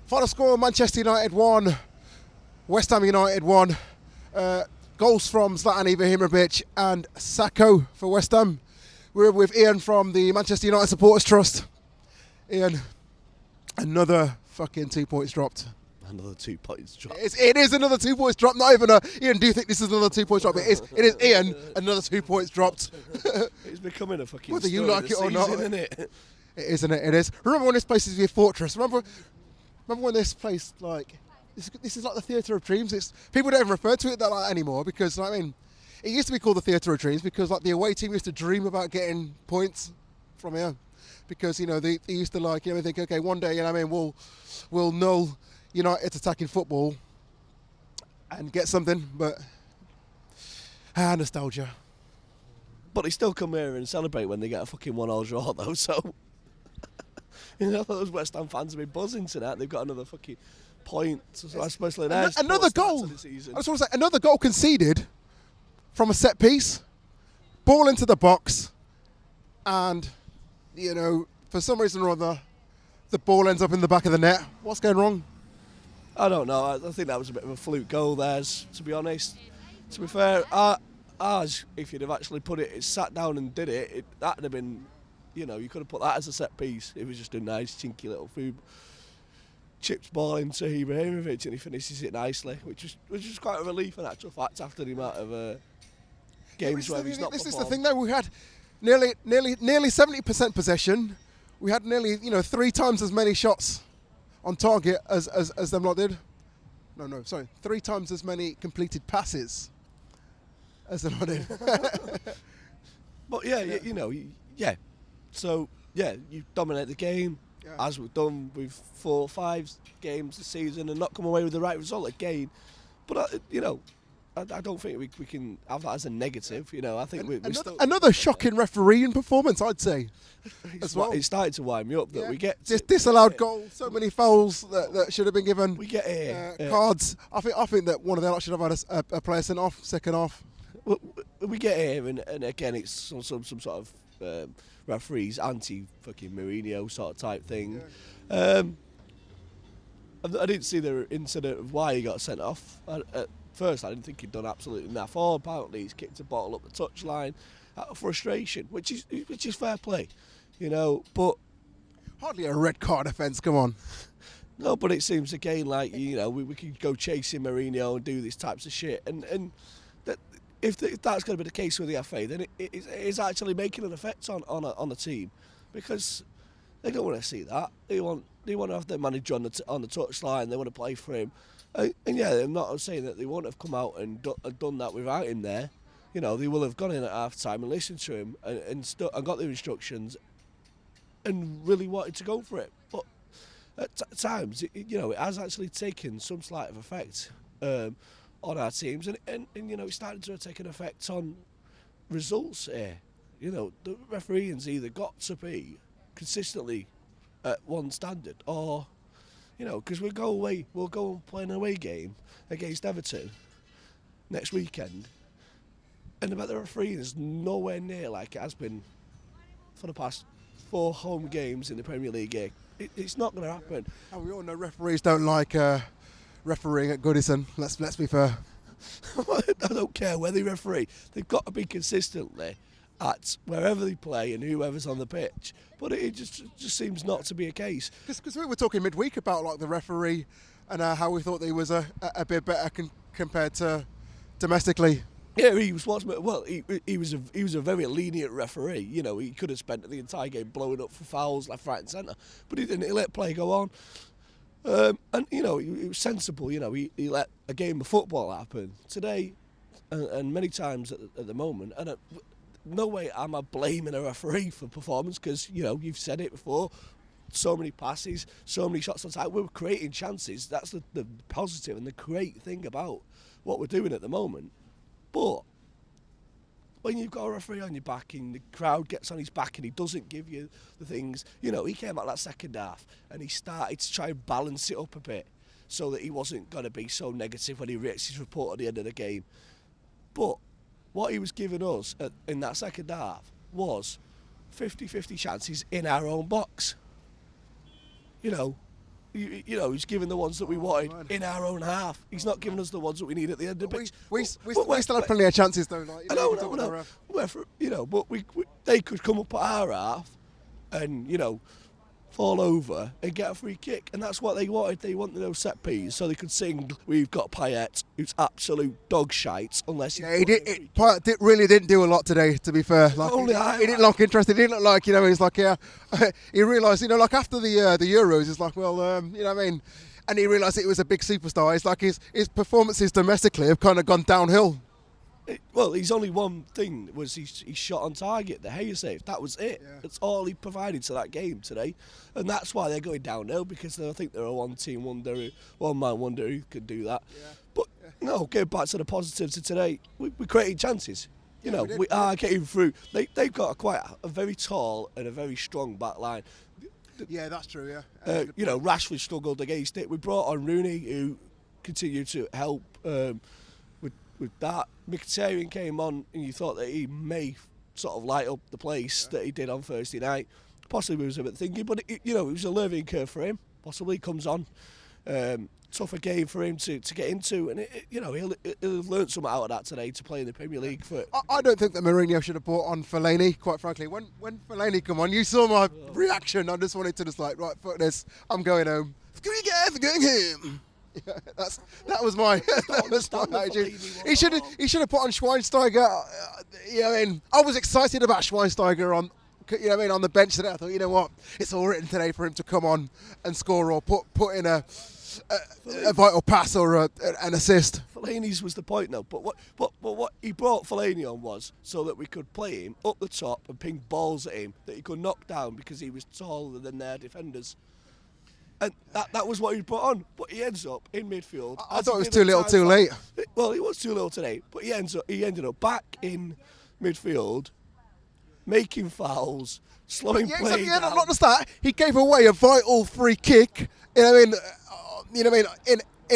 Final score, Manchester United 1, West Ham United 1. Goals from Zlatan Ibrahimovic and Sacco for West Ham. We're with Ian from the Manchester United Supporters Trust. Ian, another fucking 2 points dropped. Another 2 points dropped. It is another 2 points dropped. Not even Ian, do you think this is another 2 points dropped? It is Ian, another 2 points dropped. It's becoming a fucking whether you story like of it or the not. season, isn't it? It is, isn't it? It is. Remember when this place used to be a fortress? Remember when this place, like, this is like the Theatre of Dreams. It's people don't even refer to it that like anymore because, I mean, it used to be called the Theatre of Dreams because like the away team used to dream about getting points from here because, you know, they used to like, you know, think, okay, one day, you know what I mean, we'll null United's attacking football and get something, but nostalgia. But they still come here and celebrate when they get a fucking 1-1 draw though, so you know, those West Ham fans have been buzzing tonight. They've got another fucking point, so especially there. Another goal. I just want to say, another goal conceded from a set piece, ball into the box, and, you know, for some reason or other, the ball ends up in the back of the net. What's going wrong? I don't know. I think that was a bit of a fluke goal theirs, to be honest. To be fair, ours, if you'd have actually put it, sat down and did it, that would have been, you know, you could have put that as a set piece. It was just a nice, chinky little food. Chips ball into Ibrahimovic and he finishes it nicely, which was quite a relief in actual fact after the amount of games where he's not performed. This is the thing though, we had nearly 70% possession. We had nearly, you know, 3 times as many shots on target as them lot did. No, sorry, 3 times as many completed passes as them lot did. But yeah, you know, yeah. So yeah, you dominate the game. Yeah. As we've done with 4 or 5 games this season and not come away with the right result again. But, you know, I don't think we can have that as a negative. You know, I think we're still... Another shocking refereeing performance, I'd say, as well. It started to wind me up that we get... disallowed goals, so many fouls that should have been given. We get cards. I think that one of them should have had a player sent off, second half. We get here, and again, it's some sort of... referees anti-fucking Mourinho sort of type thing. Yeah. I didn't see the incident of why he got sent off. At first, I didn't think he'd done absolutely enough. Or apparently, he's kicked a bottle up the touchline out of frustration, which is fair play, you know. But hardly a red card offence. Come on. No, but it seems again like, you know, we could go chasing Mourinho and do these types of shit, and that. If that's going to be the case with the FA, then it is actually making an effect on the team, because they don't want to see that. They want to have their manager on the touchline. They want to play for him, and yeah, I'm not saying that they won't have come out and done that without him there. You know, they will have gone in at half time and listened to him and got their instructions, and really wanted to go for it. But at times, you know, it has actually taken some slight of effect. On our teams, and you know, it's starting to take an effect on results here. You know, the refereeing's either got to be consistently at one standard, or, you know, because we'll go and play an away game against Everton next weekend, and about the refereeing is nowhere near like it has been for the past 4 home games in the Premier League. It's not going to happen. And we all know referees don't like refereeing at Goodison. Let's be fair. I don't care where they referee. They've got to be consistently at wherever they play and whoever's on the pitch. But it just seems not to be a case. Because we were talking midweek about like the referee and how we thought he was a bit better compared to domestically. Yeah, he was he was a very lenient referee. You know, he could have spent the entire game blowing up for fouls left, right, and centre, but he didn't. He let play go on. And, you know, he was sensible. You know, he let a game of football happen today, and many times at the moment. And no way am I blaming a referee for performance, because, you know, you've said it before. So many passes, so many shots on target. We're creating chances. That's the positive and the great thing about what we're doing at the moment. But when you've got a referee on your back and the crowd gets on his back and he doesn't give you the things, you know, he came out that second half and he started to try and balance it up a bit so that he wasn't going to be so negative when he reads his report at the end of the game. But what he was giving us in that second half was 50-50 chances in our own box. You know, he's given the ones that we wanted in our own half. He's not giving us the ones that we need at the end of the pitch. We still had plenty of chances though. Like, I know. But they could come up at our half and, fall over and get a free kick, and that's what they wanted. They wanted those set piece so they could sing "We've got Payet," who's absolute dog shite. Unless Payet really didn't do a lot today. To be fair, like, he didn't look interested. He didn't look like he's like he realised like after the Euros, it's like and he realised it was a big superstar. It's like his performances domestically have kind of gone downhill. Well, he's only one thing was he shot on target, the Hayes save. That was it. Yeah. That's all he provided to that game today, and that's why they're going downhill because I think they're a one-man wonder who could do that. Yeah. But no, going back to the positives of today, we created chances. We are getting through. They've got quite a very tall and a very strong back line. Yeah, that's true. Yeah. Rashford struggled against it. We brought on Rooney, who continued to help. With that, Mkhitaryan came on and you thought that he may sort of light up the place that he did on Thursday night. Possibly was a bit thinking, but it was a learning curve for him. Possibly comes on. Tougher game for him to get into, and he'll learn something out of that today to play in the Premier League. I don't think that Mourinho should have brought on Fellaini, quite frankly. When Fellaini come on, you saw my reaction. I just wanted to right, fuck this, I'm going home. Going home. Yeah, that was my attitude. He should have put on Schweinsteiger. I was excited about Schweinsteiger on the bench today. I thought, you know what, it's all written today for him to come on and score or put in a vital pass or an assist. Fellaini's was the point though. But what he brought Fellaini on was so that we could play him up the top and ping balls at him that he could knock down because he was taller than their defenders. And that was what he brought on, but he ends up in midfield. I thought it was too little, too late. Well, it was too little today, but he ended up back in midfield, making fouls, slowing play down. Not just that, he gave away a vital free kick. In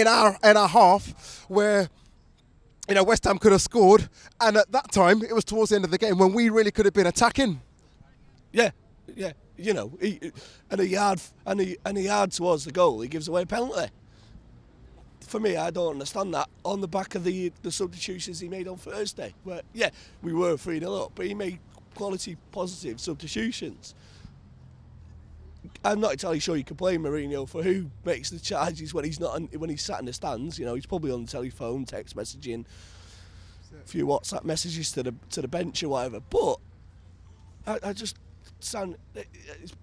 our half where West Ham could have scored, and at that time it was towards the end of the game when we really could have been attacking. Yeah. And a yard towards the goal, he gives away a penalty. For me, I don't understand that. On the back of the substitutions he made on Thursday, where we were 3-0 up, but he made quality, positive substitutions. I'm not entirely sure you can blame Mourinho for who makes the charges when he's not when he's sat in the stands. He's probably on the telephone, text messaging, a few WhatsApp messages to the bench or whatever. But I just.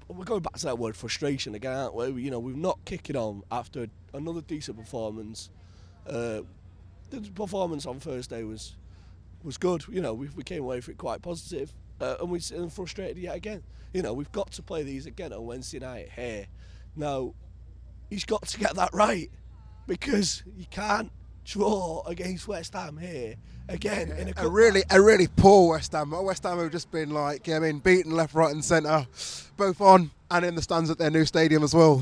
We're going back to that word frustration again, aren't we? We're not kicking on after another decent performance. The performance on Thursday was good. We came away from it quite positive, and we're frustrated yet again. We've got to play these again on Wednesday night here. Now, he's got to get that right because you can't draw against West Ham here again in a really poor West Ham. West Ham have just been beaten left, right, and centre, both on and in the stands at their new stadium as well.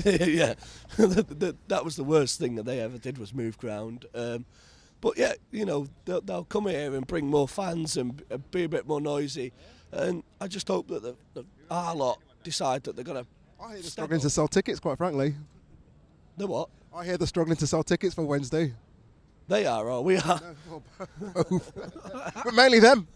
Yeah, that was the worst thing that they ever did was move ground. But they'll come here and bring more fans and be a bit more noisy. And I just hope that our lot decide that they're going to. I hear they're struggling to sell tickets, quite frankly. The what? I hear they're struggling to sell tickets for Wednesday. They are, or we are. No, but mainly them.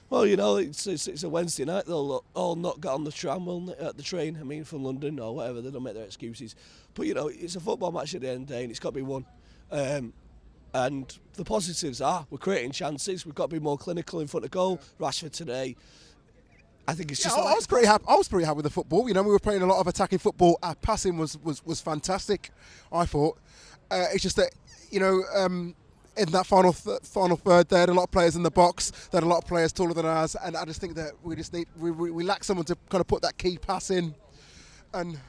Well, it's a Wednesday night. They'll all not get on the tram, at the train. From London or whatever. They don't make their excuses. But it's a football match at the end of the day, and it's got to be won. And the positives are we're creating chances. We've got to be more clinical in front of goal. Rashford today. I think it's just. I was pretty happy. I was pretty happy with the football. We were playing a lot of attacking football. Our passing was fantastic. I thought. It's just that in that final third, they had a lot of players in the box. They had a lot of players taller than ours, and I just think that we lack someone to kind of put that key pass in. And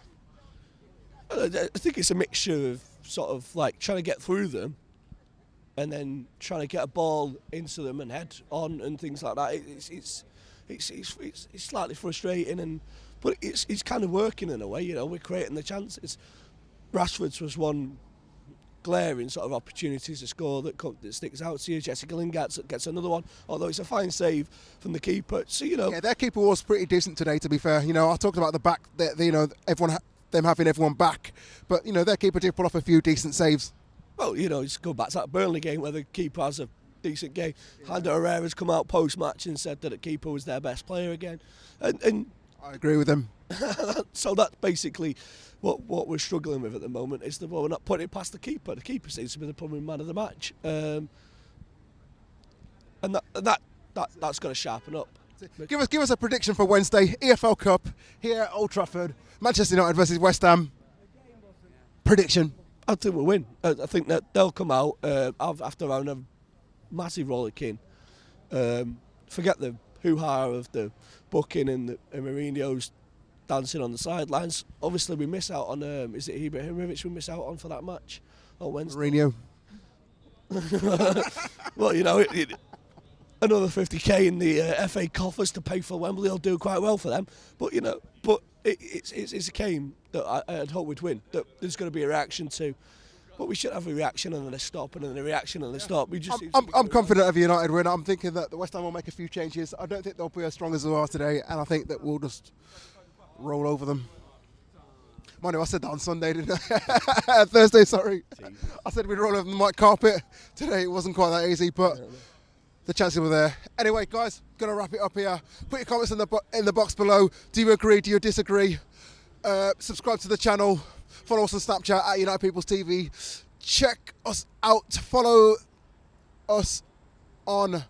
I think it's a mixture of sort of like trying to get through them, and then trying to get a ball into them and head on and things like that. It's slightly frustrating, but it's kind of working in a way. We're creating the chances. Rashford's was one glaring sort of opportunities to score that sticks out to you. Jessica Lingard gets another one, although it's a fine save from the keeper. So their keeper was pretty decent today. To be fair, I talked about the back. Everyone them having everyone back. But, you know, their keeper did pull off a few decent saves. Well, you know, just go back to that Burnley game where the keeper has a decent game. Ander Herrera's come out post-match and said that the keeper was their best player again. And I agree with him. so that's basically what we're struggling with at the moment, is that we're not putting it past the keeper. The keeper seems to be the problem man of the match. And that's got to sharpen up. Give us a prediction for Wednesday. EFL Cup here at Old Trafford. Manchester United versus West Ham. Prediction. I think we'll win. I think that they'll come out after having a massive rollicking. Forget the hoo-ha of the booking and Mourinho's dancing on the sidelines. Obviously, we miss out on, is it Ibrahimovic we miss out on for that match on Wednesday? Mourinho. Well, you know, another 50k in the FA coffers to pay for Wembley will do quite well for them. But, you know, it's a game that I'd hope we'd win, that there's going to be a reaction to. But we should have a reaction and then a stop and then a reaction and a stop. I'm confident of a United win. I'm thinking that the West Ham will make a few changes. I don't think they'll be as strong as they are today, and I think that we'll just roll over them. Mind you, I said that on Sunday, didn't I? Thursday, sorry. I said we'd roll over them like carpet. Today it wasn't quite that easy, but the chances were there. Anyway, guys, gonna wrap it up here. Put your comments in the box below. Do you agree? Do you disagree? Subscribe to the channel. Follow us on Snapchat at United People's TV. Check us out. Follow us on... Is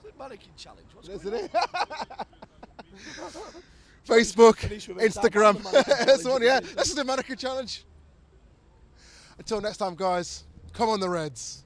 it mannequin challenge? What's Isn't it? Facebook, Instagram. That's one, yeah. This is the mannequin challenge. Until next time, guys. Come on, the Reds.